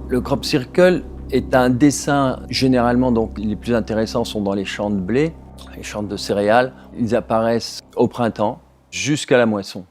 Le crop circle est un dessin, généralement, donc les plus intéressants sont dans les champs de blé, les champs de céréales. Ils apparaissent au printemps jusqu'à la moisson.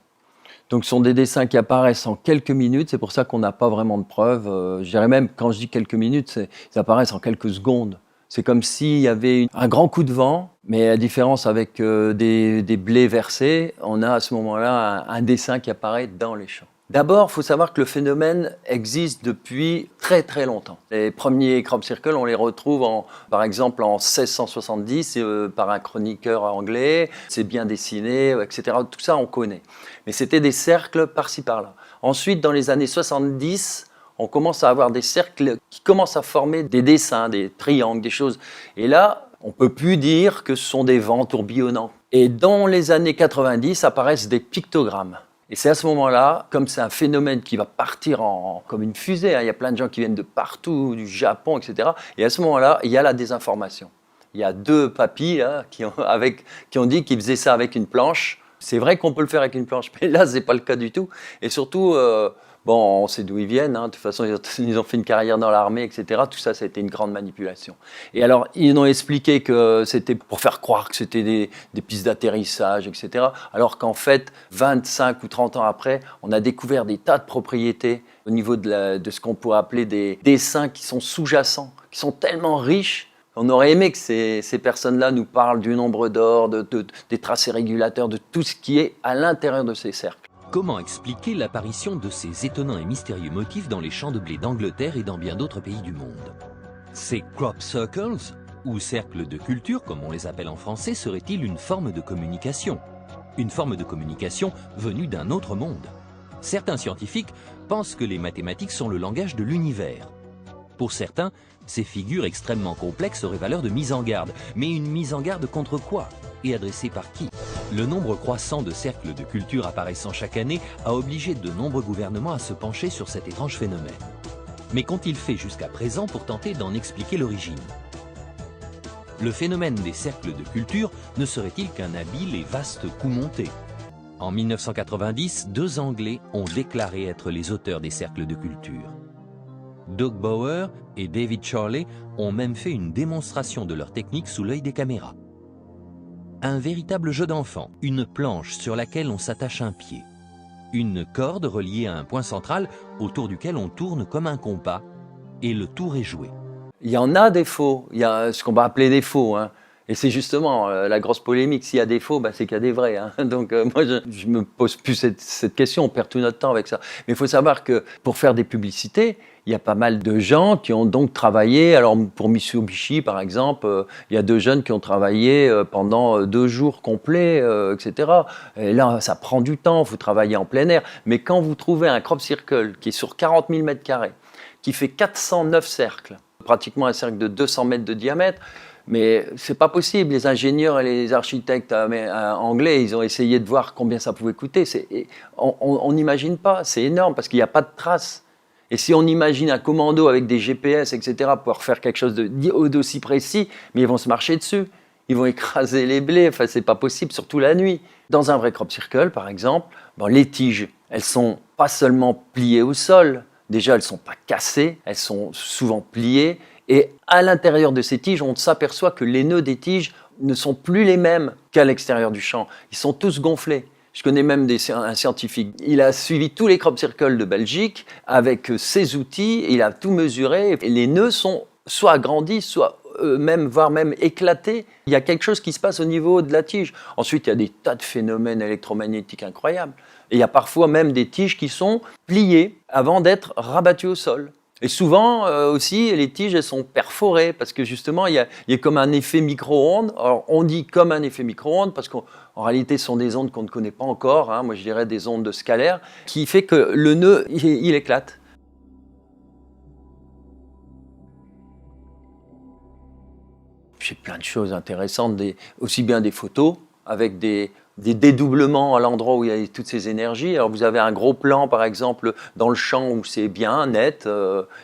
Donc ce sont des dessins qui apparaissent en quelques minutes, c'est pour ça qu'on n'a pas vraiment de preuves. Je dirais même, quand je dis quelques minutes, ils apparaissent en quelques secondes. C'est comme s'il y avait un grand coup de vent, mais à différence avec des blés versés, on a à ce moment-là un dessin qui apparaît dans les champs. D'abord, il faut savoir que le phénomène existe depuis très très longtemps. Les premiers crop circles, on les retrouve par exemple en 1670 par un chroniqueur anglais. C'est bien dessiné, etc. Tout ça, on connaît. Mais c'était des cercles par-ci par-là. Ensuite, dans les années 70, on commence à avoir des cercles qui commencent à former des dessins, des triangles, des choses. Et là, on ne peut plus dire que ce sont des vents tourbillonnants. Et dans les années 90, apparaissent des pictogrammes. Et c'est à ce moment-là, comme c'est un phénomène qui va partir comme une fusée, il y a plein de gens qui viennent de partout, du Japon, etc. Et à ce moment-là, il y a la désinformation. Il y a deux papis là, qui ont dit qu'ils faisaient ça avec une planche. C'est vrai qu'on peut le faire avec une planche, mais là, ce n'est pas le cas du tout. Et surtout, on sait d'où ils viennent. De toute façon, ils ont fait une carrière dans l'armée, etc. Tout ça, ça a été une grande manipulation. Et alors, ils ont expliqué que c'était pour faire croire que c'était des pistes d'atterrissage, etc. Alors qu'en fait, 25 ou 30 ans après, on a découvert des tas de propriétés au niveau de ce qu'on pourrait appeler des dessins qui sont sous-jacents, qui sont tellement riches. On aurait aimé que ces personnes-là nous parlent du nombre d'or, des tracés régulateurs, de tout ce qui est à l'intérieur de ces cercles. Comment expliquer l'apparition de ces étonnants et mystérieux motifs dans les champs de blé d'Angleterre et dans bien d'autres pays du monde? Ces crop circles, ou cercles de culture comme on les appelle en français, seraient-ils une forme de communication? Une forme de communication venue d'un autre monde. Certains scientifiques pensent que les mathématiques sont le langage de l'univers. Pour certains, ces figures extrêmement complexes auraient valeur de mise en garde. Mais une mise en garde contre quoi? Et adressée par qui? Le nombre croissant de cercles de culture apparaissant chaque année a obligé de nombreux gouvernements à se pencher sur cet étrange phénomène. Mais qu'ont-ils fait jusqu'à présent pour tenter d'en expliquer l'origine? Le phénomène des cercles de culture ne serait-il qu'un habile et vaste coup monté? En 1990, deux Anglais ont déclaré être les auteurs des cercles de culture. Doug Bower et David Chorley ont même fait une démonstration de leur technique sous l'œil des caméras. Un véritable jeu d'enfant, une planche sur laquelle on s'attache un pied. Une corde reliée à un point central autour duquel on tourne comme un compas et le tour est joué. Il y en a des faux, il y a ce qu'on va appeler des faux. Et c'est justement la grosse polémique, s'il y a des faux, c'est qu'il y a des vrais. Donc moi, je me pose plus cette question, on perd tout notre temps avec ça. Mais il faut savoir que pour faire des publicités, il y a pas mal de gens qui ont donc travaillé. Alors pour Mitsubishi, par exemple, il y a deux jeunes qui ont travaillé pendant 2 jours complets, etc. Et là, ça prend du temps, vous travaillez en plein air. Mais quand vous trouvez un crop circle qui est sur 40 000 m², qui fait 409 cercles, pratiquement un cercle de 200 mètres de diamètre, mais c'est pas possible. Les ingénieurs et les architectes anglais, ils ont essayé de voir combien ça pouvait coûter. On n'imagine pas, c'est énorme parce qu'il n'y a pas de traces. Et si on imagine un commando avec des GPS, etc., pour faire quelque chose d'aussi précis, mais ils vont se marcher dessus. Ils vont écraser les blés, enfin c'est pas possible, surtout la nuit. Dans un vrai crop circle, par exemple, les tiges, elles sont pas seulement pliées au sol. Déjà, elles sont pas cassées, elles sont souvent pliées. Et à l'intérieur de ces tiges, on s'aperçoit que les nœuds des tiges ne sont plus les mêmes qu'à l'extérieur du champ. Ils sont tous gonflés. Je connais même un scientifique. Il a suivi tous les crop circles de Belgique avec ses outils. Il a tout mesuré. Et les nœuds sont soit agrandis, soit voire même éclatés. Il y a quelque chose qui se passe au niveau de la tige. Ensuite, il y a des tas de phénomènes électromagnétiques incroyables. Et il y a parfois même des tiges qui sont pliées avant d'être rabattues au sol. Et souvent aussi, les tiges elles sont perforées parce que justement, il y a comme un effet micro-ondes. Alors, on dit comme un effet micro-ondes parce qu'en réalité, ce sont des ondes qu'on ne connaît pas encore. Moi, je dirais des ondes scalaires qui fait que le nœud, il éclate. J'ai plein de choses intéressantes, aussi bien des photos avec des dédoublements à l'endroit où il y a toutes ces énergies. Alors vous avez un gros plan, par exemple, dans le champ où c'est bien, net,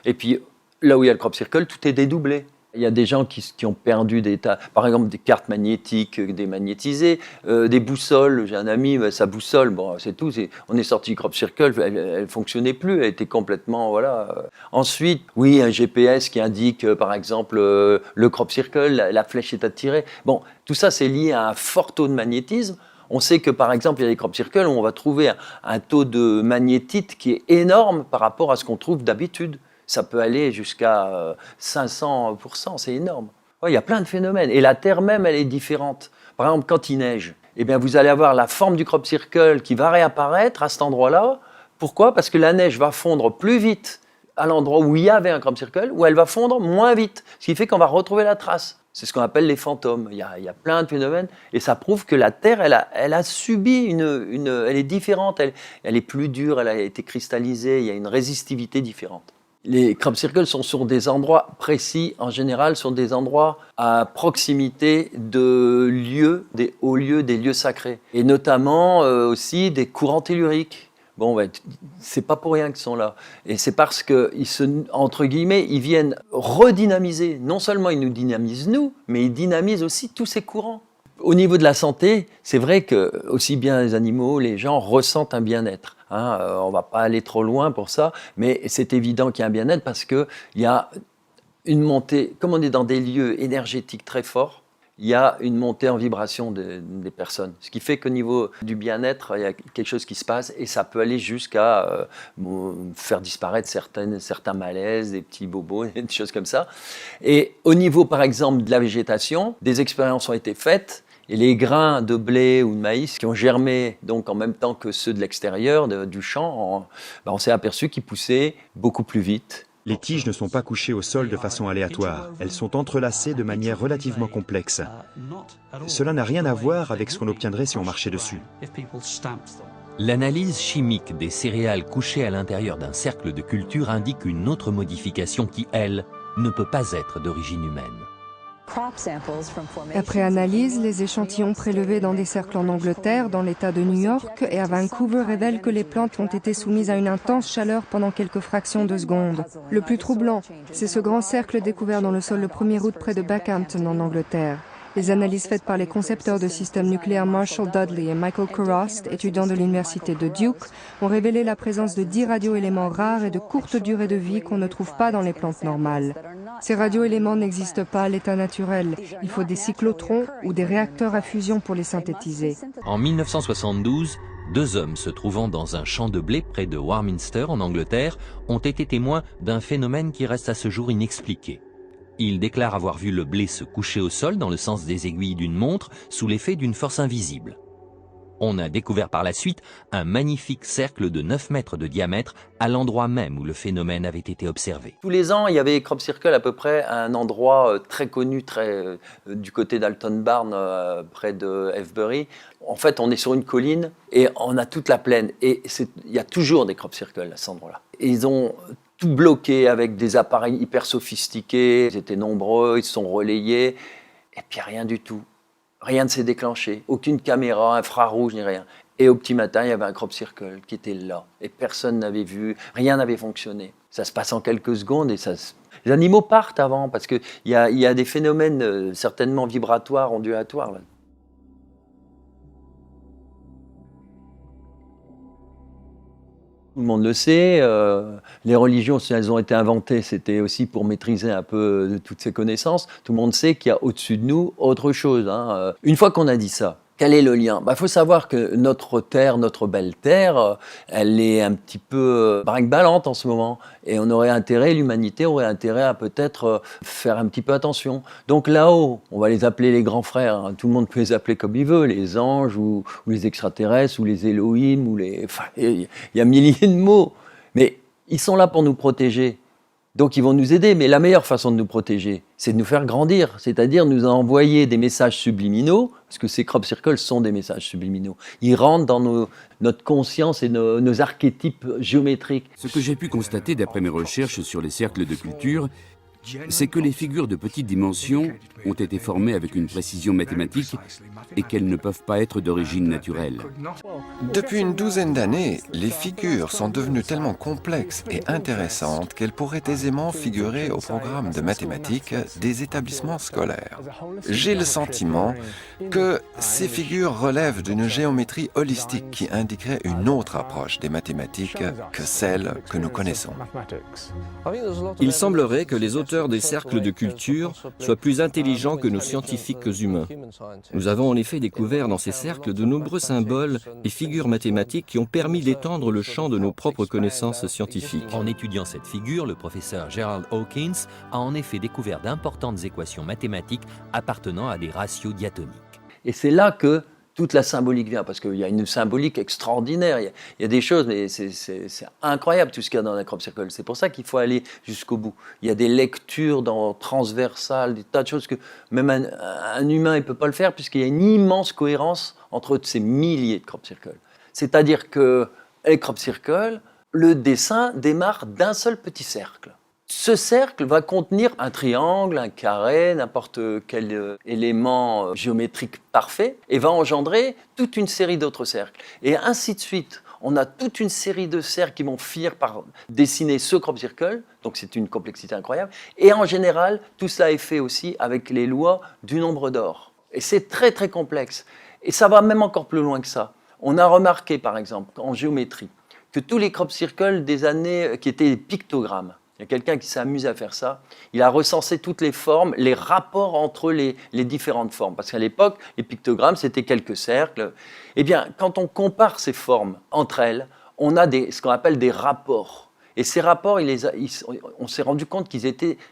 et puis là où il y a le crop circle, tout est dédoublé. Il y a des gens qui ont perdu des tas, par exemple des cartes magnétiques démagnétisées, des boussoles. J'ai un ami, sa boussole, bon, c'est tout. On est sorti du crop circle, elle fonctionnait plus, elle était complètement, voilà. Ensuite, oui, un GPS qui indique, par exemple, le crop circle, la flèche est attirée. Bon, tout ça, c'est lié à un fort taux de magnétisme. On sait que, par exemple, il y a des crop circles où on va trouver un taux de magnétite qui est énorme par rapport à ce qu'on trouve d'habitude. Ça peut aller jusqu'à 500%, c'est énorme. Ouais, il y a plein de phénomènes. Et la Terre même, elle est différente. Par exemple, quand il neige, eh bien, vous allez avoir la forme du crop circle qui va réapparaître à cet endroit-là. Pourquoi ? Parce que la neige va fondre plus vite à l'endroit où il y avait un crop circle, où elle va fondre moins vite. Ce qui fait qu'on va retrouver la trace. C'est ce qu'on appelle les fantômes. Il y a plein de phénomènes. Et ça prouve que la Terre, elle a subi elle est différente. Elle est plus dure, elle a été cristallisée. Il y a une résistivité différente. Les crop circles sont sur des endroits précis, en général, sur des endroits à proximité de lieux, des hauts lieux, des lieux sacrés. Et notamment aussi des courants telluriques. Bon, ben, c'est pas pour rien qu'ils sont là. Et c'est parce que, entre guillemets, ils viennent redynamiser. Non seulement ils nous dynamisent nous, mais ils dynamisent aussi tous ces courants. Au niveau de la santé, c'est vrai que aussi bien les animaux, les gens ressentent un bien-être. On ne va pas aller trop loin pour ça, mais c'est évident qu'il y a un bien-être parce qu'il y a une montée, comme on est dans des lieux énergétiques très forts, il y a une montée en vibration des personnes. Ce qui fait qu'au niveau du bien-être, il y a quelque chose qui se passe et ça peut aller jusqu'à faire disparaître certains malaises, des petits bobos, des choses comme ça. Et au niveau, par exemple, de la végétation, des expériences ont été faites. Et les grains de blé ou de maïs qui ont germé donc en même temps que ceux de l'extérieur, du champ, on s'est aperçu qu'ils poussaient beaucoup plus vite. Les tiges ne sont pas couchées au sol de façon aléatoire. Elles sont entrelacées de manière relativement complexe. Cela n'a rien à voir avec ce qu'on obtiendrait si on marchait dessus. L'analyse chimique des céréales couchées à l'intérieur d'un cercle de culture indique une autre modification qui, elle, ne peut pas être d'origine humaine. Après analyse, les échantillons prélevés dans des cercles en Angleterre, dans l'État de New York et à Vancouver révèlent que les plantes ont été soumises à une intense chaleur pendant quelques fractions de secondes. Le plus troublant, c'est ce grand cercle découvert dans le sol le 1er août près de Backhampton en Angleterre. Les analyses faites par les concepteurs de systèmes nucléaires Marshall Dudley et Michael Kurost, étudiants de l'université de Duke, ont révélé la présence de 10 radioéléments rares et de courte durée de vie qu'on ne trouve pas dans les plantes normales. Ces radioéléments n'existent pas à l'état naturel. Il faut des cyclotrons ou des réacteurs à fusion pour les synthétiser. En 1972, 2 hommes se trouvant dans un champ de blé près de Warminster en Angleterre ont été témoins d'un phénomène qui reste à ce jour inexpliqué. Ils déclarent avoir vu le blé se coucher au sol dans le sens des aiguilles d'une montre sous l'effet d'une force invisible. On a découvert par la suite un magnifique cercle de 9 mètres de diamètre à l'endroit même où le phénomène avait été observé. Tous les ans, il y avait crop circle à peu près à un endroit très connu, du côté d'Alton Barn, près de Avebury. En fait, on est sur une colline et on a toute la plaine. Et il y a toujours des crop circles à cet endroit-là. Et ils ont tout bloqué avec des appareils hyper sophistiqués. Ils étaient nombreux, ils se sont relayés. Et puis rien du tout. Rien ne s'est déclenché, aucune caméra, infrarouge, ni rien. Et au petit matin, il y avait un crop circle qui était là. Et personne n'avait vu, rien n'avait fonctionné. Ça se passe en quelques secondes et les animaux partent avant parce qu'il y a des phénomènes certainement vibratoires, ondulatoires là. Tout le monde le sait, les religions, si elles ont été inventées, c'était aussi pour maîtriser un peu de toutes ces connaissances. Tout le monde sait qu'il y a au-dessus de nous autre chose. Une fois qu'on a dit ça, quel est le lien ? Faut savoir que notre Terre, notre belle Terre, elle est un petit peu brinque-ballante en ce moment. Et l'humanité aurait intérêt à peut-être faire un petit peu attention. Donc là-haut, on va les appeler les grands frères. Tout le monde peut les appeler comme il veut, les anges ou les extraterrestres ou les Elohim. Il y a milliers de mots. Mais ils sont là pour nous protéger. Donc ils vont nous aider, mais la meilleure façon de nous protéger, c'est de nous faire grandir, c'est-à-dire nous envoyer des messages subliminaux, parce que ces crop circles sont des messages subliminaux. Ils rentrent dans notre conscience et nos archétypes géométriques. Ce que j'ai pu constater d'après mes recherches sur les cercles de culture, c'est que les figures de petite dimension ont été formées avec une précision mathématique et qu'elles ne peuvent pas être d'origine naturelle. Depuis une douzaine d'années, les figures sont devenues tellement complexes et intéressantes qu'elles pourraient aisément figurer au programme de mathématiques des établissements scolaires. J'ai le sentiment que ces figures relèvent d'une géométrie holistique qui indiquerait une autre approche des mathématiques que celle que nous connaissons. Il semblerait que les auteurs des cercles de culture soient plus intelligents que nos scientifiques humains. Nous avons en effet découvert dans ces cercles de nombreux symboles et figures mathématiques qui ont permis d'étendre le champ de nos propres connaissances scientifiques. En étudiant cette figure, le professeur Gerald Hawkins a en effet découvert d'importantes équations mathématiques appartenant à des ratios diatoniques. Et c'est là que toute la symbolique vient, parce qu'il y a une symbolique extraordinaire. Il y a des choses, mais c'est incroyable tout ce qu'il y a dans la crop circle. C'est pour ça qu'il faut aller jusqu'au bout. Il y a des lectures transversales, des tas de choses que même un humain ne peut pas le faire, puisqu'il y a une immense cohérence entre ces milliers de crop circles. C'est-à-dire que les crop circles, le dessin démarre d'un seul petit cercle. Ce cercle va contenir un triangle, un carré, n'importe quel élément géométrique parfait, et va engendrer toute une série d'autres cercles. Et ainsi de suite. On a toute une série de cercles qui vont finir par dessiner ce crop circle, donc c'est une complexité incroyable. Et en général, tout cela est fait aussi avec les lois du nombre d'or. Et c'est très très complexe. Et ça va même encore plus loin que ça. On a remarqué par exemple en géométrie que tous les crop circles des années qui étaient des pictogrammes, il y a quelqu'un qui s'amuse à faire ça. Il a recensé toutes les formes, les rapports entre les différentes formes. Parce qu'à l'époque, les pictogrammes, c'était quelques cercles. Eh bien, quand on compare ces formes entre elles, on a ce qu'on appelle des rapports. Et ces rapports, on s'est rendu compte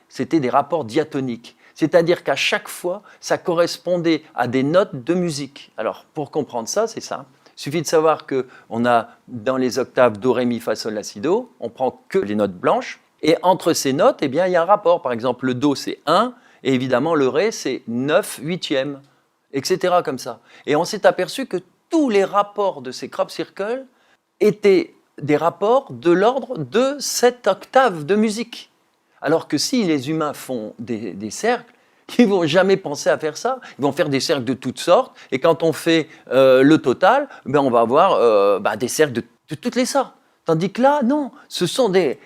c'était des rapports diatoniques. C'est-à-dire qu'à chaque fois, ça correspondait à des notes de musique. Alors, pour comprendre ça, c'est simple. Il suffit de savoir qu'on a dans les octaves Do, Ré, Mi, Fa, Sol, La, Si, Do, on prend que les notes blanches. Et entre ces notes, eh bien, il y a un rapport. Par exemple, le Do, c'est 1, et évidemment, le Ré, c'est 9 huitièmes, etc. comme ça. Et on s'est aperçu que tous les rapports de ces crop circles étaient des rapports de l'ordre de cette octave de musique. Alors que si les humains font des cercles, ils ne vont jamais penser à faire ça. Ils vont faire des cercles de toutes sortes. Et quand on fait le total, ben on va avoir des cercles de toutes les sortes. Tandis que là, non, ce sont des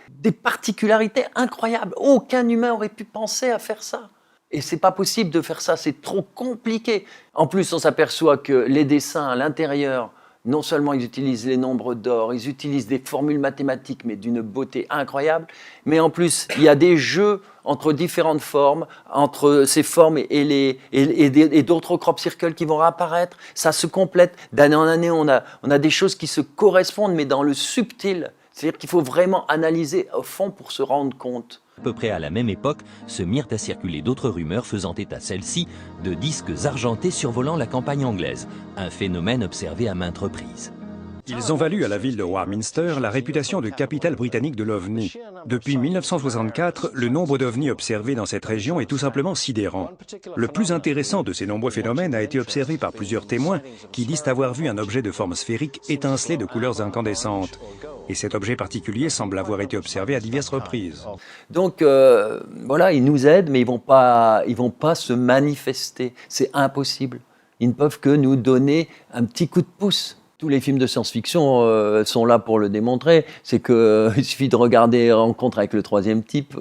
particularités incroyables. Aucun humain aurait pu penser à faire ça. Et c'est pas possible de faire ça, c'est trop compliqué. En plus, on s'aperçoit que les dessins à l'intérieur, non seulement ils utilisent les nombres d'or, ils utilisent des formules mathématiques, mais d'une beauté incroyable, mais en plus, il y a des jeux entre différentes formes, entre ces formes et d'autres crop circles qui vont réapparaître. Ça se complète. D'année en année, on a des choses qui se correspondent, mais dans le subtil. C'est-à-dire qu'il faut vraiment analyser au fond pour se rendre compte. À peu près à la même époque, se mirent à circuler d'autres rumeurs faisant état, celles-ci, de disques argentés survolant la campagne anglaise, un phénomène observé à maintes reprises. Ils ont valu à la ville de Warminster la réputation de capitale britannique de l'OVNI. Depuis 1964, le nombre d'OVNI observés dans cette région est tout simplement sidérant. Le plus intéressant de ces nombreux phénomènes a été observé par plusieurs témoins qui disent avoir vu un objet de forme sphérique étinceler de couleurs incandescentes. Et cet objet particulier semble avoir été observé à diverses reprises. Donc voilà, ils nous aident, mais ils vont pas se manifester. C'est impossible. Ils ne peuvent que nous donner un petit coup de pouce. Tous les films de science-fiction sont là pour le démontrer. C'est qu'il suffit de regarder Rencontre avec le troisième type,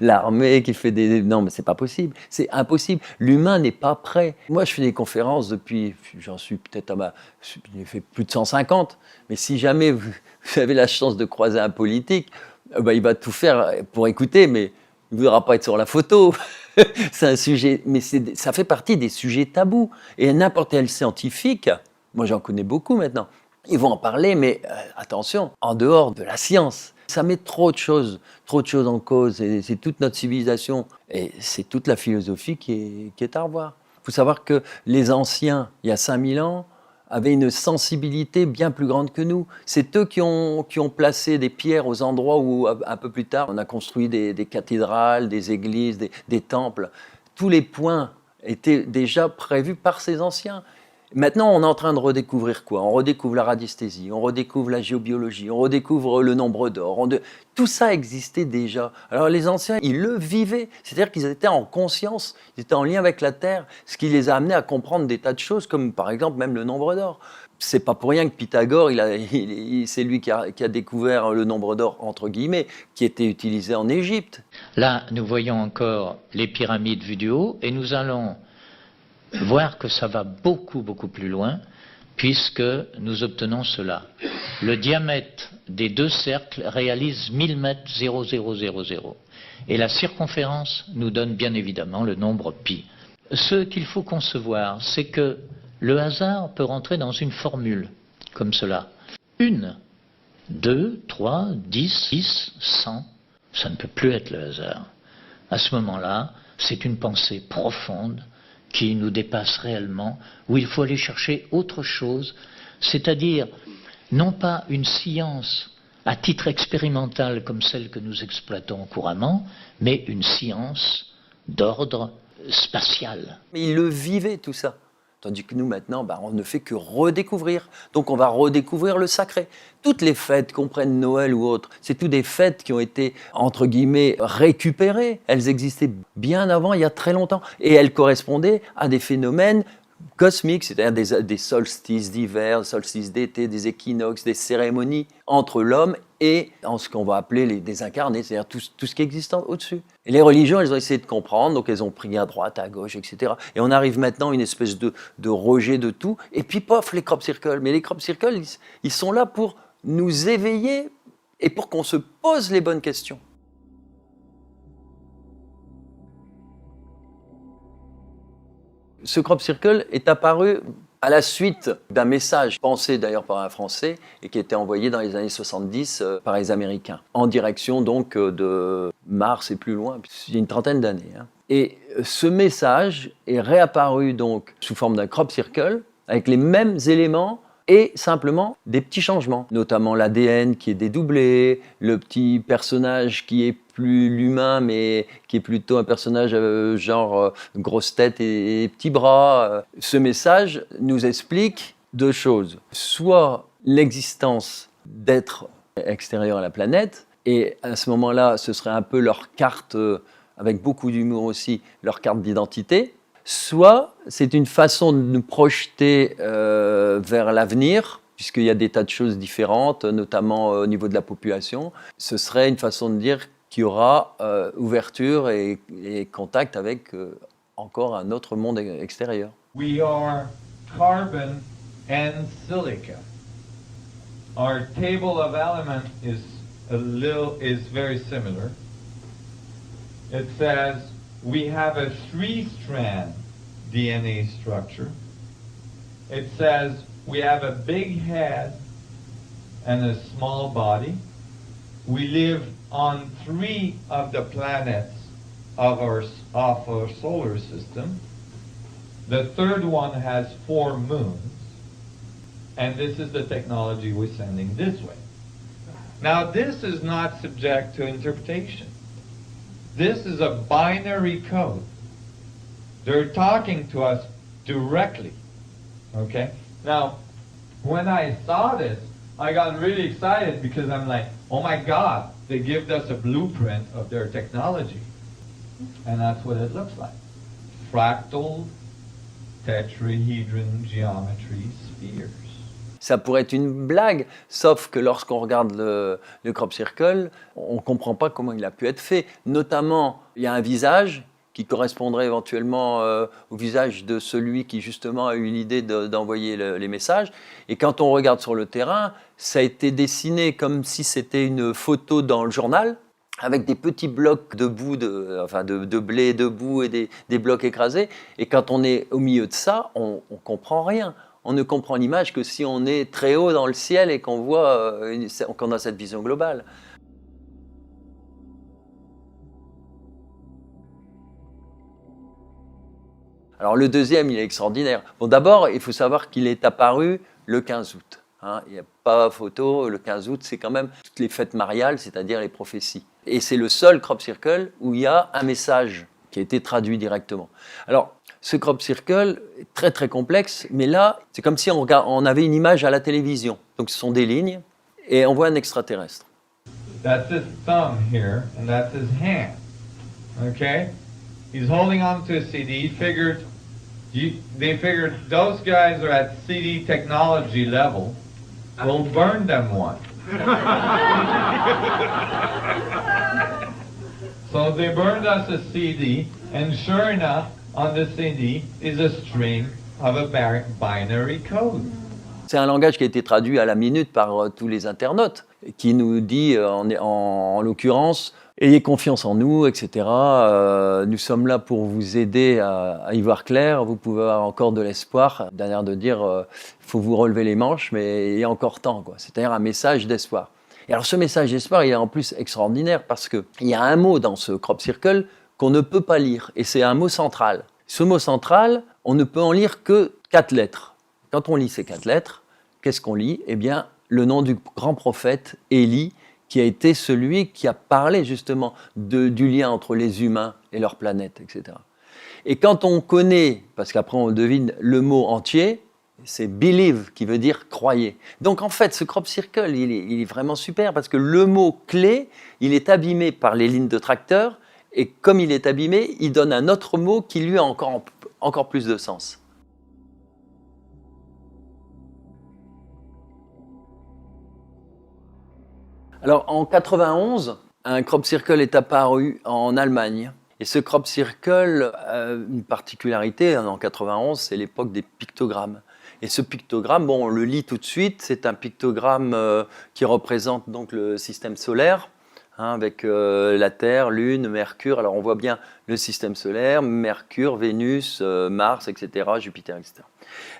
l'armée qui fait des... Non, mais c'est pas possible. C'est impossible. L'humain n'est pas prêt. Moi, je fais des conférences depuis... J'en suis peut-être j'ai fait plus de 150. Mais si jamais vous avez la chance de croiser un politique, il va tout faire pour écouter, mais il ne voudra pas être sur la photo. C'est un sujet... Mais ça fait partie des sujets tabous. Et n'importe quel scientifique... Moi, j'en connais beaucoup maintenant. Ils vont en parler, mais attention, en dehors de la science. Ça met trop de choses en cause. Et c'est toute notre civilisation. Et c'est toute la philosophie qui est à revoir. Il faut savoir que les anciens, il y a 5000 ans, avaient une sensibilité bien plus grande que nous. C'est eux qui ont placé des pierres aux endroits où, un peu plus tard, on a construit des cathédrales, des églises, des temples. Tous les points étaient déjà prévus par ces anciens. Maintenant, on est en train de redécouvrir quoi? On redécouvre la radiesthésie, on redécouvre la géobiologie, on redécouvre le nombre d'or. Tout ça existait déjà. Alors les anciens, ils le vivaient. C'est-à-dire qu'ils étaient en conscience, ils étaient en lien avec la Terre, ce qui les a amenés à comprendre des tas de choses, comme par exemple même le nombre d'or. C'est pas pour rien que Pythagore, c'est lui qui a découvert le nombre d'or, entre guillemets, qui était utilisé en Égypte. Là, nous voyons encore les pyramides vues du haut, et nous allons voir que ça va beaucoup plus loin, puisque nous obtenons cela. Le diamètre des deux cercles réalise 1000 mètres 0,000. Et la circonférence nous donne bien évidemment le nombre pi. Ce qu'il faut concevoir, c'est que le hasard peut rentrer dans une formule, comme cela. 1, 2, 3, 10, 100, ça ne peut plus être le hasard. À ce moment-là, c'est une pensée profonde, qui nous dépasse réellement, où il faut aller chercher autre chose, c'est-à-dire non pas une science à titre expérimental comme celle que nous exploitons couramment, mais une science d'ordre spatial. Mais ils le vivaient tout ça. Tandis que nous, maintenant, on ne fait que redécouvrir. Donc on va redécouvrir le sacré. Toutes les fêtes, qu'on prenne Noël ou autre, c'est toutes des fêtes qui ont été, entre guillemets, récupérées. Elles existaient bien avant, il y a très longtemps. Et elles correspondaient à des phénomènes cosmiques, c'est-à-dire des solstices d'hiver, des solstices d'été, des équinoxes, des cérémonies entre l'homme et en ce qu'on va appeler les désincarnés, c'est-à-dire tout ce qui existe au-dessus. Et les religions, elles ont essayé de comprendre, donc elles ont pris à droite, à gauche, etc. Et on arrive maintenant à une espèce de rejet de tout, et puis pof, les crop circles. Mais les crop circles, ils sont là pour nous éveiller et pour qu'on se pose les bonnes questions. Ce crop circle est apparu à la suite d'un message pensé d'ailleurs par un Français et qui était envoyé dans les années 70 par les Américains, en direction donc de Mars et plus loin, il y a une trentaine d'années. Et ce message est réapparu donc sous forme d'un crop circle avec les mêmes éléments et simplement des petits changements, notamment l'ADN qui est dédoublé, le petit personnage qui est plus l'humain, mais qui est plutôt un personnage genre grosse tête et petits bras. Ce message nous explique deux choses. Soit l'existence d'êtres extérieurs à la planète, et à ce moment-là, ce serait un peu leur carte, avec beaucoup d'humour aussi, leur carte d'identité. Soit c'est une façon de nous projeter vers l'avenir, puisqu'il y a des tas de choses différentes, notamment au niveau de la population. Ce serait une façon de dire qu'il y aura ouverture et contact avec encore un autre monde extérieur. We are carbon and silica. Our table of elements is very similar. It says we have a 3-strand DNA structure. It says we have a big head and a small body. We live on 3 of the planets of our solar system. The third one has 4 moons. And this is the technology we're sending this way. Now this is not subject to interpretation. This is a binary code. They're talking to us directly, okay? Now, when I saw this, I got really excited because I'm like, oh my God, they give us a blueprint of their technology. And that's what it looks like. Fractal tetrahedron geometry spheres. Ça pourrait être une blague, sauf que lorsqu'on regarde le crop circle, on ne comprend pas comment il a pu être fait. Notamment, il y a un visage qui correspondrait éventuellement au visage de celui qui justement a eu l'idée d'envoyer les messages. Et quand on regarde sur le terrain, ça a été dessiné comme si c'était une photo dans le journal, avec des petits blocs de boue, de blé, de boue et des blocs écrasés. Et quand on est au milieu de ça, on ne comprend rien. On ne comprend l'image que si on est très haut dans le ciel et qu'on voit, qu'on a cette vision globale. Alors le deuxième, il est extraordinaire. Bon, d'abord, il faut savoir qu'il est apparu le 15 août. Il n'y a pas photo, le 15 août, c'est quand même toutes les fêtes mariales, c'est-à-dire les prophéties. Et c'est le seul crop circle où il y a un message qui a été traduit directement. Alors, ce crop circle est très très complexe, mais là, c'est comme si on avait une image à la télévision. Donc ce sont des lignes, et on voit un extraterrestre. That's his thumb here, and that's his hand. Okay? He's holding on to a CD. They figured those guys are at CD technology level. We'll burn them one. So they burned us a CD, and sure enough, on the CD is a string of a binary code. C'est un langage qui a été traduit à la minute par tous les internautes, qui nous dit, en l'occurrence, ayez confiance en nous, etc. Nous sommes là pour vous aider à y voir clair. Vous pouvez avoir encore de l'espoir. D'un air de dire, il faut vous relever les manches, mais il y a encore temps, quoi. C'est-à-dire un message d'espoir. Et alors ce message d'espoir, il est en plus extraordinaire parce qu'il y a un mot dans ce crop circle qu'on ne peut pas lire. Et c'est un mot central. Ce mot central, on ne peut en lire que 4 lettres. Quand on lit ces 4 lettres, qu'est-ce qu'on lit? Eh bien, le nom du grand prophète Élie, qui a été celui qui a parlé justement du lien entre les humains et leur planète, etc. Et quand on connaît, parce qu'après on devine le mot entier, c'est believe qui veut dire croyez. Donc en fait, ce crop circle, il est vraiment super parce que le mot clé, il est abîmé par les lignes de tracteur et comme il est abîmé, il donne un autre mot qui lui a encore plus de sens. Alors en 91, un crop circle est apparu en Allemagne. Et ce crop circle a une particularité, en 91, c'est l'époque des pictogrammes. Et ce pictogramme, bon, on le lit tout de suite, c'est un pictogramme qui représente donc le système solaire, hein, avec la Terre, Lune, Mercure. Alors on voit bien le système solaire, Mercure, Vénus, Mars, etc., Jupiter, etc.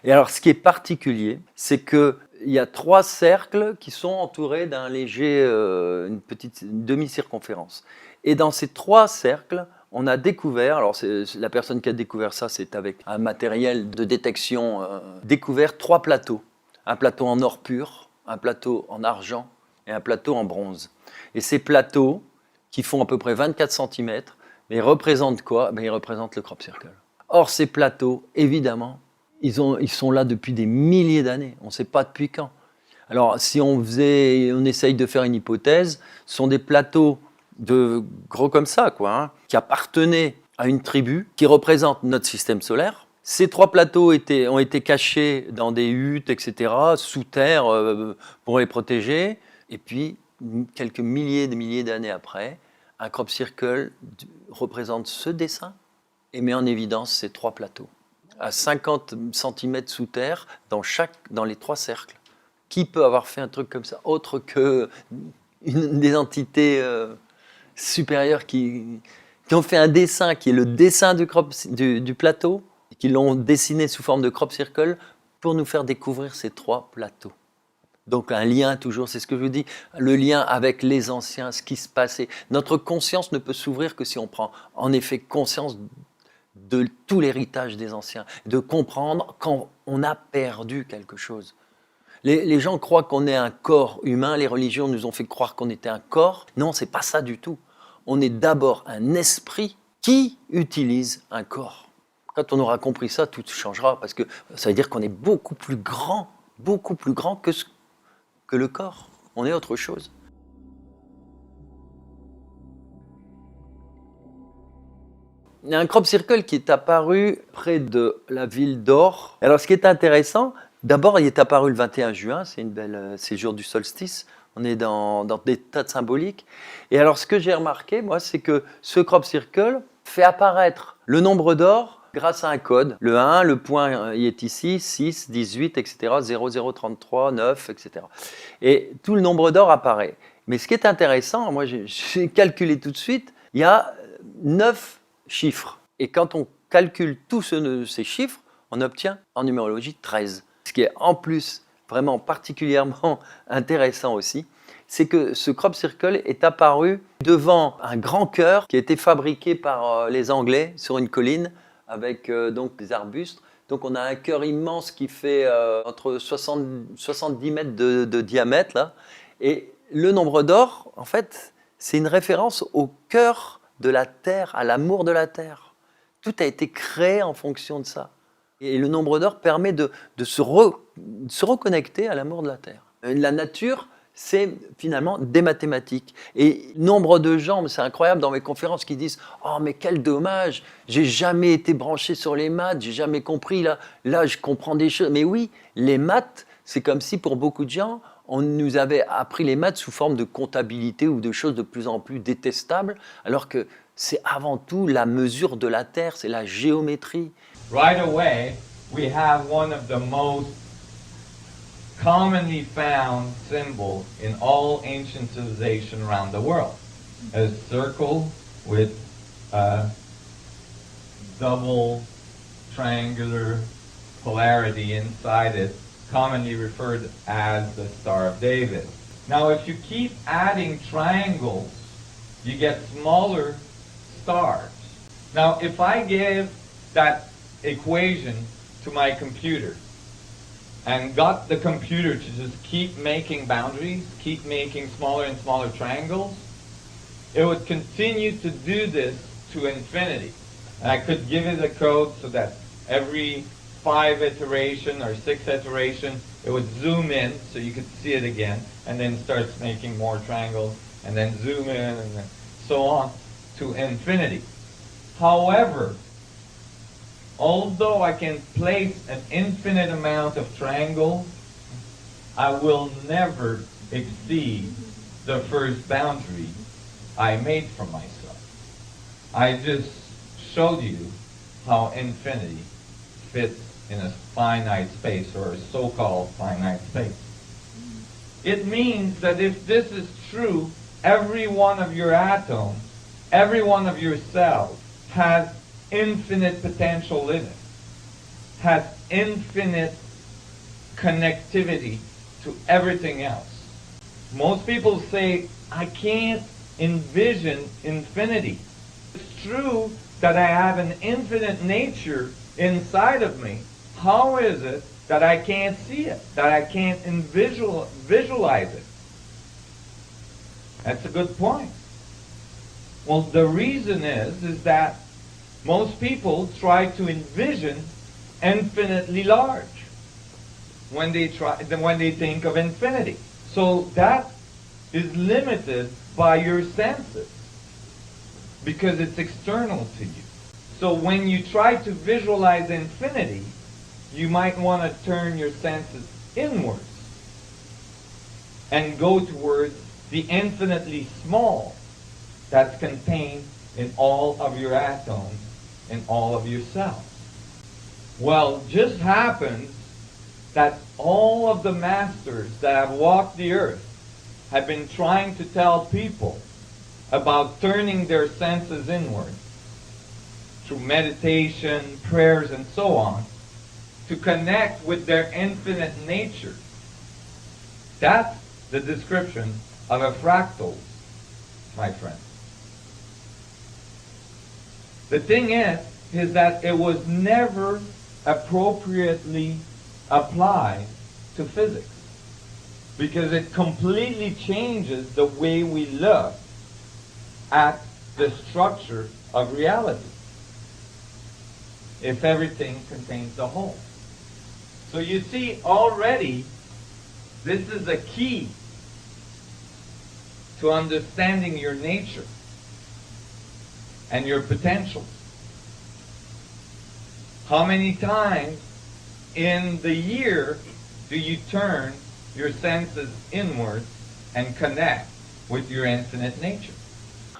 Et alors ce qui est particulier, c'est qu'il y a 3 cercles qui sont entourés d'un léger, une demi-circonférence. Et dans ces 3 cercles, on a découvert, alors la personne qui a découvert ça, c'est avec un matériel de détection, découvert 3 plateaux. Un plateau en or pur, un plateau en argent et un plateau en bronze. Et ces plateaux, qui font à peu près 24 cm, ils représentent quoi? Ils représentent le crop circle. Or, ces plateaux, évidemment, ils sont là depuis des milliers d'années. On ne sait pas depuis quand. Alors, si on essaye de faire une hypothèse, ce sont des plateaux de gros comme ça, quoi, hein, qui appartenaient à une tribu qui représente notre système solaire. Ces 3 plateaux ont été cachés dans des huttes, etc., sous terre, pour les protéger. Et puis, quelques milliers d'années après, un crop circle représente ce dessin et met en évidence ces 3 plateaux, à 50 cm sous terre, dans les 3 cercles. Qui peut avoir fait un truc comme ça, autre que des entités supérieures qui ont fait un dessin qui est le dessin du plateau, et qui l'ont dessiné sous forme de crop circle pour nous faire découvrir ces 3 plateaux. Donc un lien toujours, c'est ce que je vous dis, le lien avec les anciens, ce qui se passait. Notre conscience ne peut s'ouvrir que si on prend en effet conscience de tout l'héritage des anciens, de comprendre quand on a perdu quelque chose. Les gens croient qu'on est un corps humain, les religions nous ont fait croire qu'on était un corps. Non, c'est pas ça du tout. On est d'abord un esprit qui utilise un corps. Quand on aura compris ça, tout changera, parce que ça veut dire qu'on est beaucoup plus grand que le corps. On est autre chose. Il y a un crop circle qui est apparu près de la ville d'Or. Alors ce qui est intéressant, d'abord il est apparu le 21 juin, c'est le jour du solstice. On est dans des tas de symboliques. Et alors, ce que j'ai remarqué, moi, c'est que ce crop circle fait apparaître le nombre d'or grâce à un code. Le 1, le point il est ici, 6, 18, etc., 00, 33, 9, etc. Et tout le nombre d'or apparaît. Mais ce qui est intéressant, moi, j'ai calculé tout de suite, il y a 9 chiffres. Et quand on calcule tous ces chiffres, on obtient en numérologie 13. Ce qui est en plus vraiment particulièrement intéressant aussi, c'est que ce crop circle est apparu devant un grand chœur qui a été fabriqué par les Anglais sur une colline avec donc des arbustes. Donc on a un chœur immense qui fait entre 70 mètres de diamètre là. Et le nombre d'or, en fait, c'est une référence au chœur de la terre, à l'amour de la terre. Tout a été créé en fonction de ça. Et le nombre d'or permet de se reconnecter à l'amour de la terre. La nature, c'est finalement des mathématiques. Et nombre de gens, c'est incroyable dans mes conférences, qui disent « Oh, mais quel dommage, j'ai jamais été branché sur les maths, j'ai jamais compris, là je comprends des choses. » Mais oui, les maths, c'est comme si pour beaucoup de gens, on nous avait appris les maths sous forme de comptabilité ou de choses de plus en plus détestables, alors que c'est avant tout la mesure de la terre, c'est la géométrie. Right away, we have one of the most commonly found symbols in all ancient civilization around the world. A circle with a double triangular polarity inside it, commonly referred as the Star of David. Now, if you keep adding triangles, you get smaller stars. Now, if I give that equation to my computer and got the computer to just keep making boundaries, keep making smaller and smaller triangles, it would continue to do this to infinity. And I could give it a code so that every 5 iteration or 6 iteration, it would zoom in so you could see it again, and then starts making more triangles, and then zoom in, and then so on to infinity. However, although I can place an infinite amount of triangles, I will never exceed the first boundary I made for myself. I just showed you how infinity fits in a finite space, or a so-called finite space. It means that if this is true, every one of your atoms, every one of your cells has infinite potential in it, has infinite connectivity to everything else. Most people say, I can't envision infinity. It's true that I have an infinite nature inside of me. How is it that I can't see it, that I can't visualize it? That's a good point. Well, the reason is that most people try to envision infinitely large when they think of infinity. So that is limited by your senses because it's external to you. So when you try to visualize infinity, you might want to turn your senses inwards and go towards the infinitely small that's contained in all of your atoms, in all of your cells. Well, just happens that all of the masters that have walked the earth have been trying to tell people about turning their senses inward through meditation, prayers, and so on, to connect with their infinite nature. That's the description of a fractal, my friend. The thing is that it was never appropriately applied to physics because it completely changes the way we look at the structure of reality if everything contains the whole. So you see, already, this is a key to understanding your nature and your potential. How many times in the year do you turn your senses inward and connect with your infinite nature?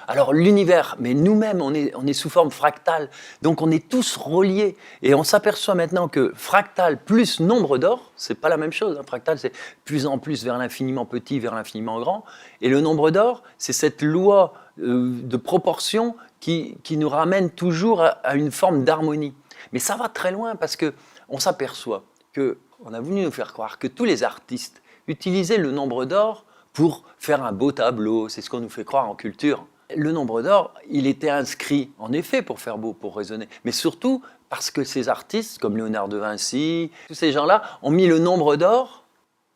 Alors l'univers, mais nous-mêmes, on est sous forme fractale, donc on est tous reliés. Et on s'aperçoit maintenant que fractal plus nombre d'or, c'est pas la même chose. Hein. Fractal, c'est plus en plus vers l'infiniment petit, vers l'infiniment grand. Et le nombre d'or, c'est cette loi de proportion qui nous ramène toujours à une forme d'harmonie. Mais ça va très loin parce qu'on s'aperçoit qu'on a voulu nous faire croire que tous les artistes utilisaient le nombre d'or pour faire un beau tableau. C'est ce qu'on nous fait croire en culture. Le nombre d'or, il était inscrit, en effet, pour faire beau, pour raisonner, mais surtout parce que ces artistes, comme Léonard de Vinci, tous ces gens-là, ont mis le nombre d'or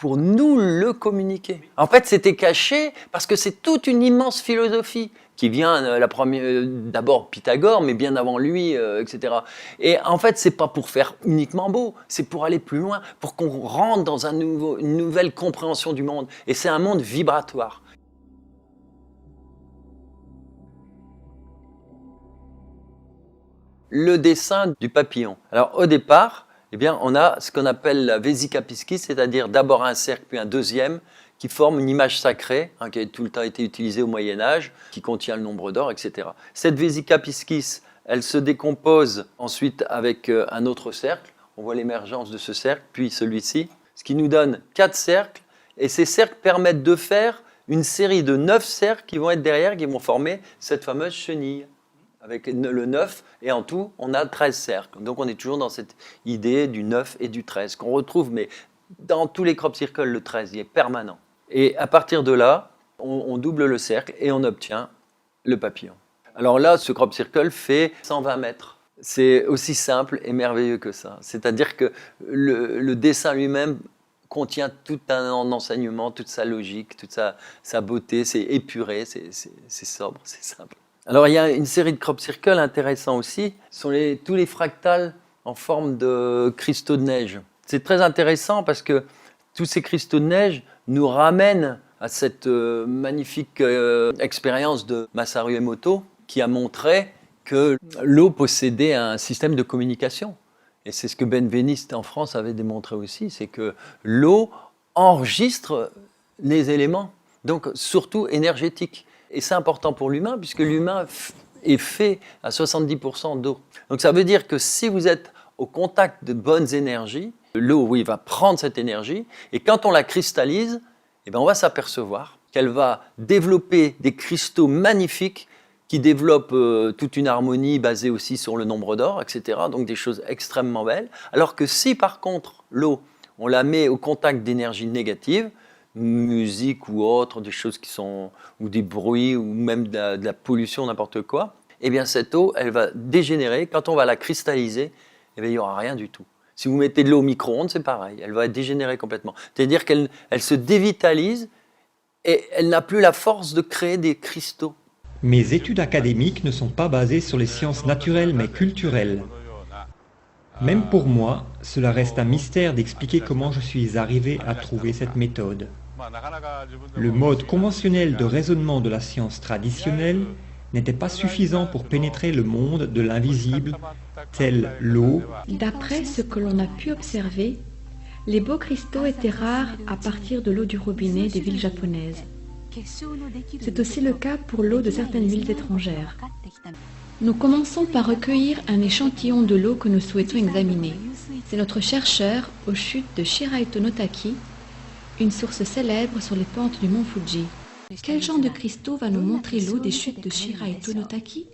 pour nous le communiquer. En fait, c'était caché parce que c'est toute une immense philosophie qui vient d'abord Pythagore, mais bien avant lui, etc. Et en fait, c'est pas pour faire uniquement beau, c'est pour aller plus loin, pour qu'on rentre dans une nouvelle compréhension du monde. Et c'est un monde vibratoire. Le dessin du papillon. Alors au départ, eh bien, on a ce qu'on appelle la vesica piscis, c'est-à-dire d'abord un cercle puis un deuxième, qui forme une image sacrée, qui a tout le temps été utilisée au Moyen-Âge, qui contient le nombre d'or, etc. Cette vesica piscis, elle se décompose ensuite avec un autre cercle. On voit l'émergence de ce cercle, puis celui-ci, ce qui nous donne 4 cercles. Et ces cercles permettent de faire une série de 9 cercles qui vont être derrière, qui vont former cette fameuse chenille. Avec le 9, et en tout, on a 13 cercles. Donc on est toujours dans cette idée du 9 et du 13, qu'on retrouve, mais dans tous les crop circles, le 13, il est permanent. Et à partir de là, on double le cercle et on obtient le papillon. Alors là, ce crop circle fait 120 mètres. C'est aussi simple et merveilleux que ça. C'est-à-dire que le dessin lui-même contient tout un enseignement, toute sa logique, toute sa beauté, c'est épuré, c'est sobre, c'est simple. Alors, il y a une série de crop circles intéressants aussi, ce sont tous les fractales en forme de cristaux de neige. C'est très intéressant parce que tous ces cristaux de neige nous ramènent à cette magnifique expérience de Masaru Emoto qui a montré que l'eau possédait un système de communication. Et c'est ce que Benveniste en France avait démontré aussi, c'est que l'eau enregistre les éléments, donc surtout énergétiques. Et c'est important pour l'humain, puisque l'humain est fait à 70% d'eau. Donc ça veut dire que si vous êtes au contact de bonnes énergies, l'eau, oui, va prendre cette énergie, et quand on la cristallise, eh bien, on va s'apercevoir qu'elle va développer des cristaux magnifiques qui développent toute une harmonie basée aussi sur le nombre d'or, etc. Donc des choses extrêmement belles. Alors que si par contre l'eau, on la met au contact d'énergies négatives, musique ou autre, des choses qui sont, ou des bruits, ou même de la pollution, n'importe quoi, eh bien cette eau, elle va dégénérer. Quand on va la cristalliser, eh bien, il n'y aura rien du tout. Si vous mettez de l'eau au micro-ondes, c'est pareil, elle va dégénérer complètement. C'est-à-dire qu'elle se dévitalise et elle n'a plus la force de créer des cristaux. Mes études académiques ne sont pas basées sur les sciences naturelles mais culturelles. Même pour moi, cela reste un mystère d'expliquer comment je suis arrivé à trouver cette méthode. Le mode conventionnel de raisonnement de la science traditionnelle n'était pas suffisant pour pénétrer le monde de l'invisible, tel l'eau. D'après ce que l'on a pu observer, les beaux cristaux étaient rares à partir de l'eau du robinet des villes japonaises. C'est aussi le cas pour l'eau de certaines villes étrangères. Nous commençons par recueillir un échantillon de l'eau que nous souhaitons examiner. C'est notre chercheur aux chutes de Shiraito no Taki, une source célèbre sur les pentes du mont Fuji. Quel genre de cristaux va nous montrer l'eau des chutes de Shiraito no Taki?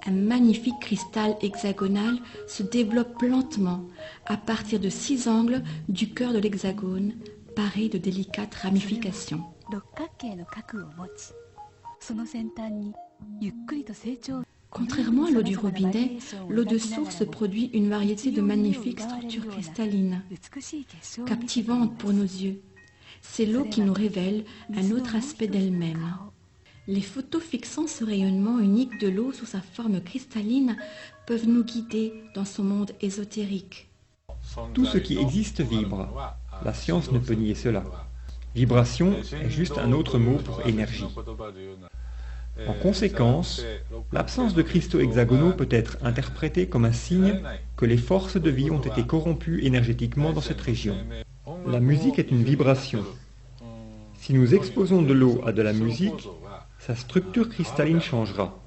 Un magnifique cristal hexagonal se développe lentement à partir de 6 angles du cœur de l'hexagone, paré de délicates ramifications. Contrairement à l'eau du robinet, l'eau de source produit une variété de magnifiques structures cristallines, captivantes pour nos yeux. C'est l'eau qui nous révèle un autre aspect d'elle-même. Les photos fixant ce rayonnement unique de l'eau sous sa forme cristalline peuvent nous guider dans son monde ésotérique. Tout ce qui existe vibre. La science ne peut nier cela. Vibration est juste un autre mot pour énergie. En conséquence, l'absence de cristaux hexagonaux peut être interprétée comme un signe que les forces de vie ont été corrompues énergétiquement dans cette région. La musique est une vibration. Si nous exposons de l'eau à de la musique, sa structure cristalline changera.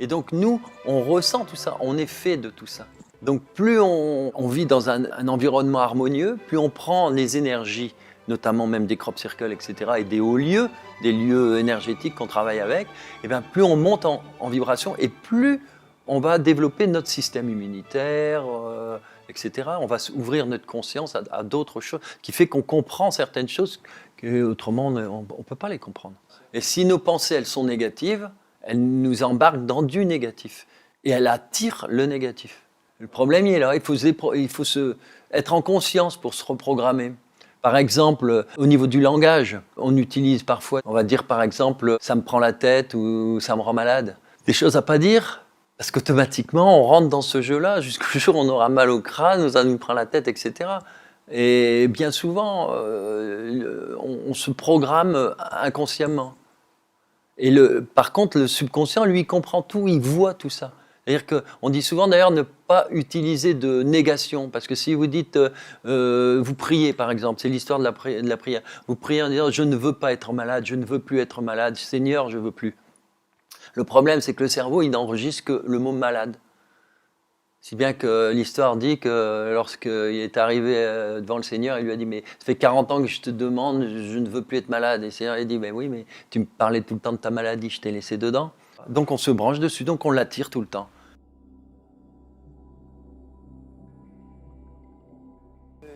Et donc nous, on ressent tout ça, on est fait de tout ça. Donc plus on vit dans un environnement harmonieux, plus on prend les énergies notamment même des crop circles, etc., et des hauts lieux, des lieux énergétiques qu'on travaille avec, et bien plus on monte en vibration et plus on va développer notre système immunitaire, etc. On va ouvrir notre conscience à d'autres choses, qui fait qu'on comprend certaines choses qu'autrement on ne peut pas les comprendre. Et si nos pensées, elles sont négatives, elles nous embarquent dans du négatif. Et elles attirent le négatif. Le problème, il est là. Il faut être en conscience pour se reprogrammer. Par exemple, au niveau du langage, on utilise parfois, on va dire par exemple, ça me prend la tête ou ça me rend malade. Des choses à pas dire, parce qu'automatiquement, on rentre dans ce jeu-là jusqu'au jour où on aura mal au crâne, ça nous prend la tête, etc. Et bien souvent, on se programme inconsciemment. Et par contre, le subconscient, lui, comprend tout, il voit tout ça. C'est-à-dire qu'on dit souvent d'ailleurs ne pas utiliser de négation, parce que si vous dites, vous priez par exemple, c'est l'histoire de la prière, vous priez en disant je ne veux pas être malade, je ne veux plus être malade, Seigneur, je ne veux plus. Le problème, c'est que le cerveau, il n'enregistre que le mot malade. Si bien que l'histoire dit que lorsqu'il est arrivé devant le Seigneur, il lui a dit « Mais ça fait 40 ans que je te demande, je ne veux plus être malade. » Et le Seigneur a dit « Mais oui, mais tu me parlais tout le temps de ta maladie, je t'ai laissé dedans. » Donc on se branche dessus, donc on l'attire tout le temps.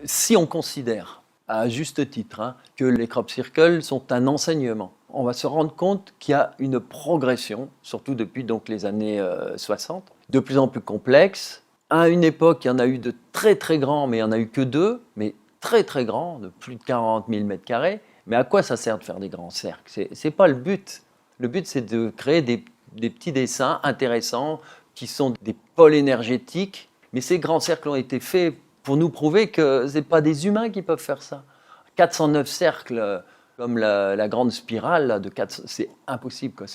Si on considère, à juste titre, que les crop circles sont un enseignement, on va se rendre compte qu'il y a une progression, surtout depuis donc, les années 60, de plus en plus complexe. À une époque, il y en a eu de très très grands, mais il n'y en a eu que 2, mais très très grands, de plus de 40 000 m². Mais à quoi ça sert de faire des grands cercles? C'est pas le but. Le but, c'est de créer des petits dessins intéressants qui sont des pôles énergétiques. Mais ces grands cercles ont été faits pour nous prouver que ce n'est pas des humains qui peuvent faire ça. 409 cercles, comme la grande spirale là, de 400, c'est impossible. Quoi.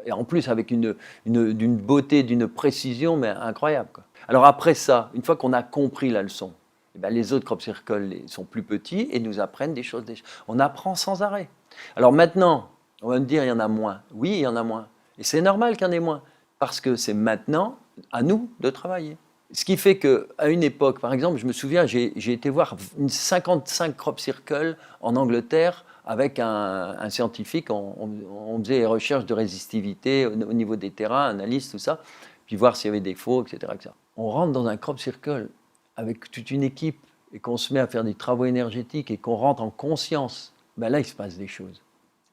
Et en plus, avec d'une beauté, d'une précision, mais incroyable. Quoi. Alors après ça, une fois qu'on a compris la leçon, eh bien, les autres crop circles sont plus petits et nous apprennent des choses. On apprend sans arrêt. Alors maintenant, on va me dire, il y en a moins. Oui, il y en a moins. Et c'est normal qu'il y en ait moins. Parce que c'est maintenant à nous de travailler. Ce qui fait qu'à une époque, par exemple, je me souviens, j'ai été voir 55 crop circles en Angleterre avec un scientifique. On faisait des recherches de résistivité au niveau des terrains, analyse, tout ça, puis voir s'il y avait des faux, etc., etc. On rentre dans un crop circle avec toute une équipe et qu'on se met à faire des travaux énergétiques et qu'on rentre en conscience, ben là, il se passe des choses.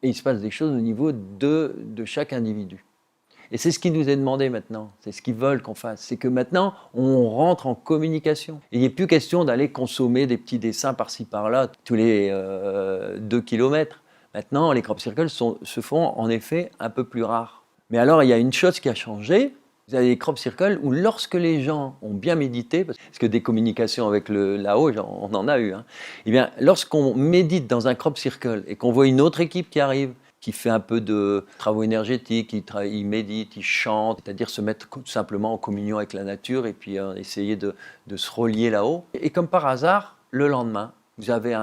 Et il se passe des choses au niveau de chaque individu. Et c'est ce qui nous est demandé maintenant, c'est ce qu'ils veulent qu'on fasse. C'est que maintenant, on rentre en communication. Et il n'est plus question d'aller consommer des petits dessins par-ci par-là tous les 2 kilomètres. Maintenant, les crop circles se font en effet un peu plus rares. Mais alors, il y a une chose qui a changé. Vous avez des crop circles où lorsque les gens ont bien médité, parce que des communications avec là-haut, on en a eu, eh bien, lorsqu'on médite dans un crop circle et qu'on voit une autre équipe qui arrive, qui fait un peu de travaux énergétiques, il médite, il chante, c'est-à-dire se mettre tout simplement en communion avec la nature et puis essayer de se relier là-haut. Et comme par hasard, le lendemain, vous avez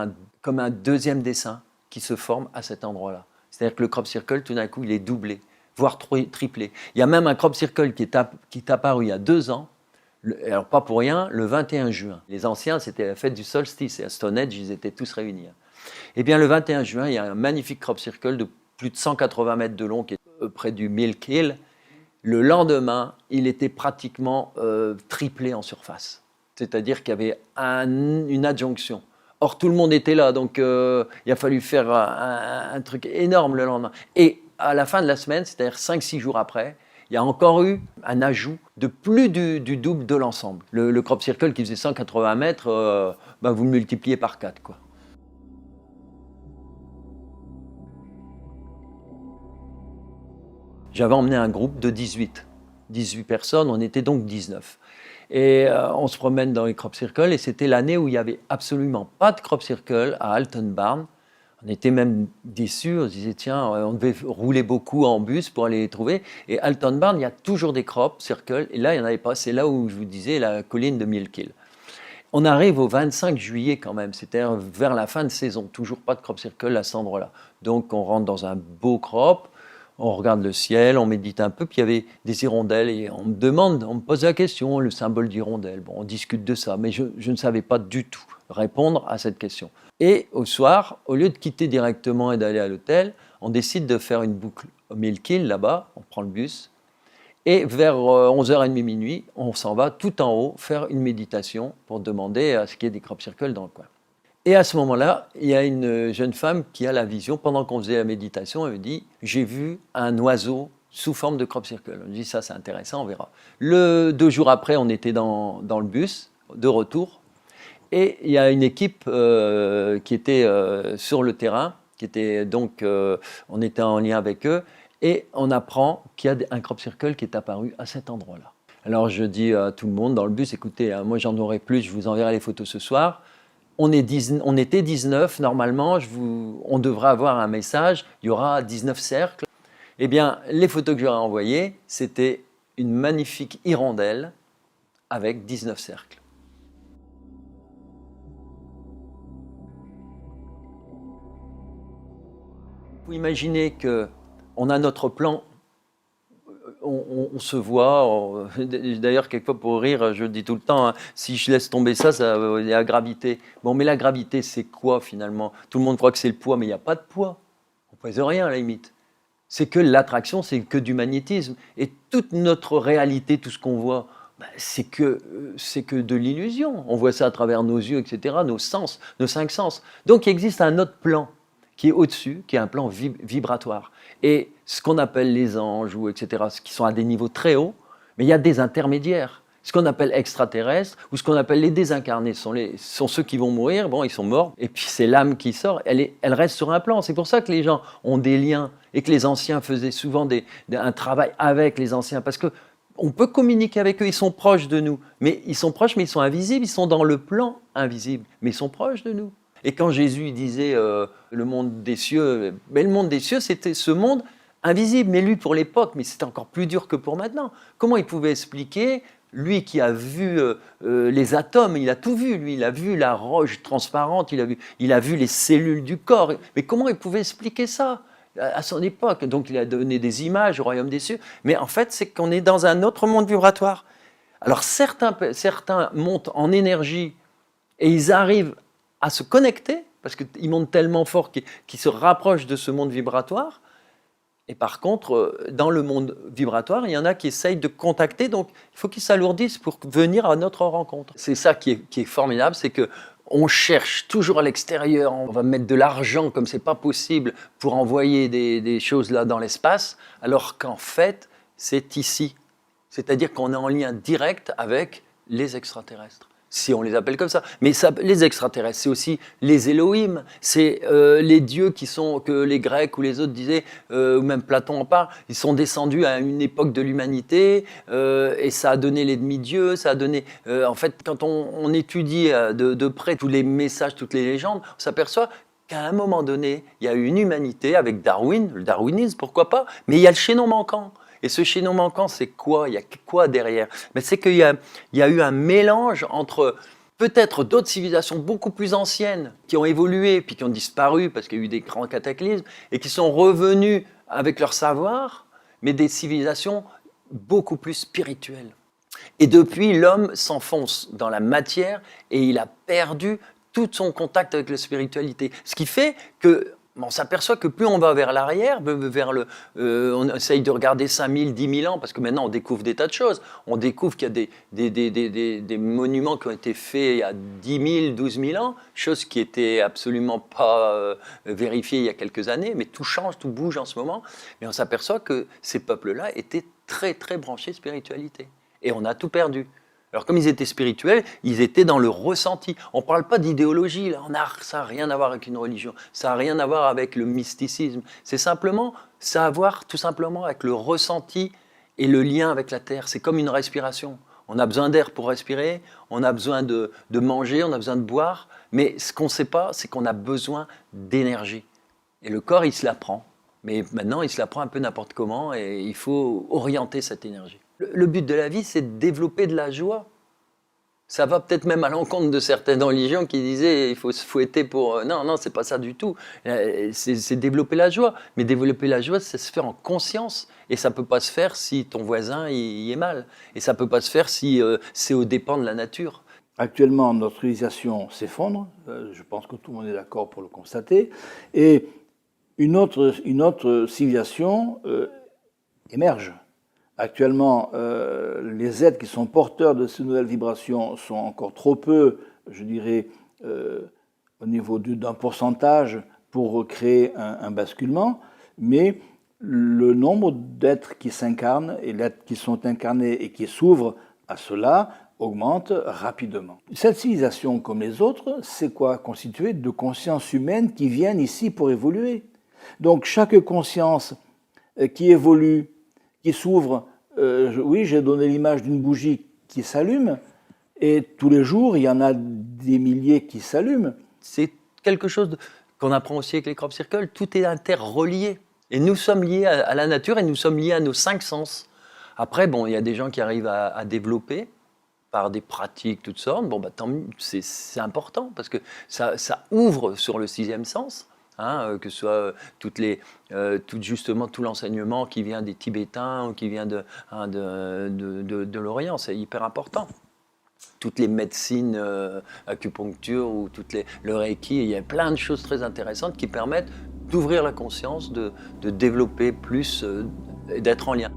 comme un deuxième dessin qui se forme à cet endroit-là. C'est-à-dire que le crop circle, tout d'un coup, il est doublé, voire triplé. Il y a même un crop circle qui est apparu il y a 2 ans, alors pas pour rien, le 21 juin. Les anciens, c'était la fête du solstice, et à Stonehenge, ils étaient tous réunis. Eh bien, le 21 juin, il y a un magnifique crop circle de plus de 180 mètres de long, qui est près du Milk Hill. Le lendemain, il était pratiquement triplé en surface. C'est-à-dire qu'il y avait une adjonction. Or, tout le monde était là, donc il a fallu faire un truc énorme le lendemain. Et à la fin de la semaine, c'est-à-dire 5-6 jours après, il y a encore eu un ajout de plus du double de l'ensemble. Le crop circle qui faisait 180 mètres, vous le multipliez par 4, quoi. J'avais emmené un groupe de 18 personnes, on était donc 19. Et on se promène dans les crop circles et c'était l'année où il n'y avait absolument pas de crop circle à Alton Barn. On était même déçus, on se disait tiens, on devait rouler beaucoup en bus pour aller les trouver. Et Alton Barn, il y a toujours des crop circles et là il n'y en avait pas. C'est là où je vous disais la colline de Milk Hill. On arrive au 25 juillet quand même, c'est-à-dire vers la fin de saison, toujours pas de crop circle à cet endroit-là. Donc on rentre dans un beau crop. on regarde le ciel, on médite un peu, puis il y avait des hirondelles, et on me pose la question, le symbole d'hirondelle. Bon, on discute de ça, mais je ne savais pas du tout répondre à cette question. Et au soir, au lieu de quitter directement et d'aller à l'hôtel, on décide de faire une boucle au Milk Hill, là-bas, on prend le bus, et vers 11h30, minuit, on s'en va tout en haut faire une méditation pour demander à ce qu'il y ait des crop circles dans le coin. Et à ce moment-là, il y a une jeune femme qui a la vision, pendant qu'on faisait la méditation, elle me dit « J'ai vu un oiseau sous forme de crop circle ». On me dit « Ça, c'est intéressant, on verra ». 2 jours après, on était dans le bus, de retour, et il y a une équipe qui était sur le terrain, qui était donc, on était en lien avec eux, et on apprend qu'il y a un crop circle qui est apparu à cet endroit-là. Alors je dis à tout le monde dans le bus « Écoutez, moi j'en aurai plus, je vous enverrai les photos ce soir ». On était 19, normalement, on devrait avoir un message, il y aura 19 cercles. Eh bien, les photos que j'aurais envoyées, c'était une magnifique hirondelle avec 19 cercles. Vous imaginez qu'on a notre plan, on se voit, d'ailleurs quelquefois pour rire, je le dis tout le temps, hein, si je laisse tomber ça, il y a la gravité. Bon, mais la gravité, c'est quoi finalement? Tout le monde croit que c'est le poids, mais il n'y a pas de poids. On ne pèse rien à la limite. C'est que l'attraction, c'est que du magnétisme. Et toute notre réalité, tout ce qu'on voit, c'est que de l'illusion. On voit ça à travers nos yeux, etc., nos sens, nos 5 sens. Donc il existe un autre plan qui est au-dessus, qui est un plan vibratoire. Et ce qu'on appelle les anges, etc., qui sont à des niveaux très hauts, mais il y a des intermédiaires. Ce qu'on appelle extraterrestres, ou ce qu'on appelle les désincarnés, sont ceux qui vont mourir, bon, ils sont morts, et puis c'est l'âme qui sort, elle reste sur un plan. C'est pour ça que les gens ont des liens, et que les anciens faisaient souvent un travail avec les anciens, parce qu'on peut communiquer avec eux, ils sont proches de nous, mais ils sont invisibles, ils sont dans le plan invisible, mais ils sont proches de nous. Et quand Jésus disait le monde des cieux, mais le monde des cieux, c'était ce monde invisible, mais lui pour l'époque, mais c'était encore plus dur que pour maintenant. Comment il pouvait expliquer, lui qui a vu les atomes, il a tout vu, lui, il a vu la roche transparente, il a vu les cellules du corps, mais comment il pouvait expliquer ça à son époque? Donc il a donné des images au royaume des cieux, mais en fait c'est qu'on est dans un autre monde vibratoire. Alors certains montent en énergie et ils arrivent à se connecter, parce qu'ils montent tellement fort qu'ils se rapprochent de ce monde vibratoire. Et par contre, dans le monde vibratoire, il y en a qui essayent de contacter, donc il faut qu'ils s'alourdissent pour venir à notre rencontre. C'est ça qui est formidable, c'est qu'on cherche toujours à l'extérieur, on va mettre de l'argent comme c'est pas possible pour envoyer des choses là dans l'espace, alors qu'en fait, c'est ici. C'est-à-dire qu'on est en lien direct avec les extraterrestres. Si on les appelle comme ça. Mais les extraterrestres, c'est aussi les Elohim, c'est les dieux que les Grecs ou les autres disaient, ou même Platon en parle, ils sont descendus à une époque de l'humanité, et ça a donné les demi-dieux, ça a donné... en fait, quand on étudie de près tous les messages, toutes les légendes, on s'aperçoit qu'à un moment donné, il y a eu une humanité avec Darwin, le darwinisme, pourquoi pas, mais il y a le chaînon manquant. Et ce chaînon manquant, c'est quoi? Il y a quoi derrière? Mais c'est qu'il y a eu un mélange entre peut-être d'autres civilisations beaucoup plus anciennes qui ont évolué puis qui ont disparu parce qu'il y a eu des grands cataclysmes et qui sont revenus avec leur savoir, mais des civilisations beaucoup plus spirituelles. Et depuis, l'homme s'enfonce dans la matière et il a perdu tout son contact avec la spiritualité. Ce qui fait que on s'aperçoit que plus on va vers l'arrière, on essaye de regarder 5000, 10 000 ans, parce que maintenant on découvre des tas de choses. On découvre qu'il y a des monuments qui ont été faits il y a 10 000, 12 000 ans, chose qui n'était absolument pas vérifiée il y a quelques années, mais tout change, tout bouge en ce moment. Mais on s'aperçoit que ces peuples-là étaient très très branchés spiritualité. Et on a tout perdu. Alors comme ils étaient spirituels, ils étaient dans le ressenti. On ne parle pas d'idéologie, là. Ça n'a rien à voir avec une religion, ça n'a rien à voir avec le mysticisme. C'est simplement, ça a à voir tout simplement avec le ressenti et le lien avec la terre. C'est comme une respiration. On a besoin d'air pour respirer, on a besoin de manger, on a besoin de boire, mais ce qu'on ne sait pas, c'est qu'on a besoin d'énergie. Et le corps, il se la prend. Mais maintenant, il se la prend un peu n'importe comment et il faut orienter cette énergie. Le but de la vie, c'est de développer de la joie. Ça va peut-être même à l'encontre de certaines religions qui disaient il faut se fouetter pour... Non, c'est pas ça du tout. C'est développer la joie. Mais développer la joie, ça se fait en conscience. Et ça peut pas se faire si ton voisin y est mal. Et ça peut pas se faire si c'est aux dépens de la nature. Actuellement, notre civilisation s'effondre. Je pense que tout le monde est d'accord pour le constater. Et une autre civilisation émerge. Actuellement, les êtres qui sont porteurs de ces nouvelles vibrations sont encore trop peu, je dirais, au niveau d'un pourcentage pour créer un basculement, mais le nombre d'êtres qui s'incarnent et d'êtres qui sont incarnés et qui s'ouvrent à cela augmente rapidement. Cette civilisation, comme les autres, c'est quoi? Constituée de consciences humaines qui viennent ici pour évoluer. Donc chaque conscience qui évolue, qui s'ouvre, oui, j'ai donné l'image d'une bougie qui s'allume, et tous les jours, il y en a des milliers qui s'allument. C'est quelque chose qu'on apprend aussi avec les crop circles, tout est interrelié. Et nous sommes liés à la nature et nous sommes liés à nos 5 sens. Après, bon, il y a des gens qui arrivent à développer par des pratiques toutes sortes. Bon, bah, c'est important parce que ça ouvre sur le 6e sens. Hein, que ce soit justement tout l'enseignement qui vient des Tibétains ou qui vient de l'Orient, c'est hyper important. Toutes les médecines, acupuncture ou le Reiki, il y a plein de choses très intéressantes qui permettent d'ouvrir la conscience, de développer plus et d'être en lien.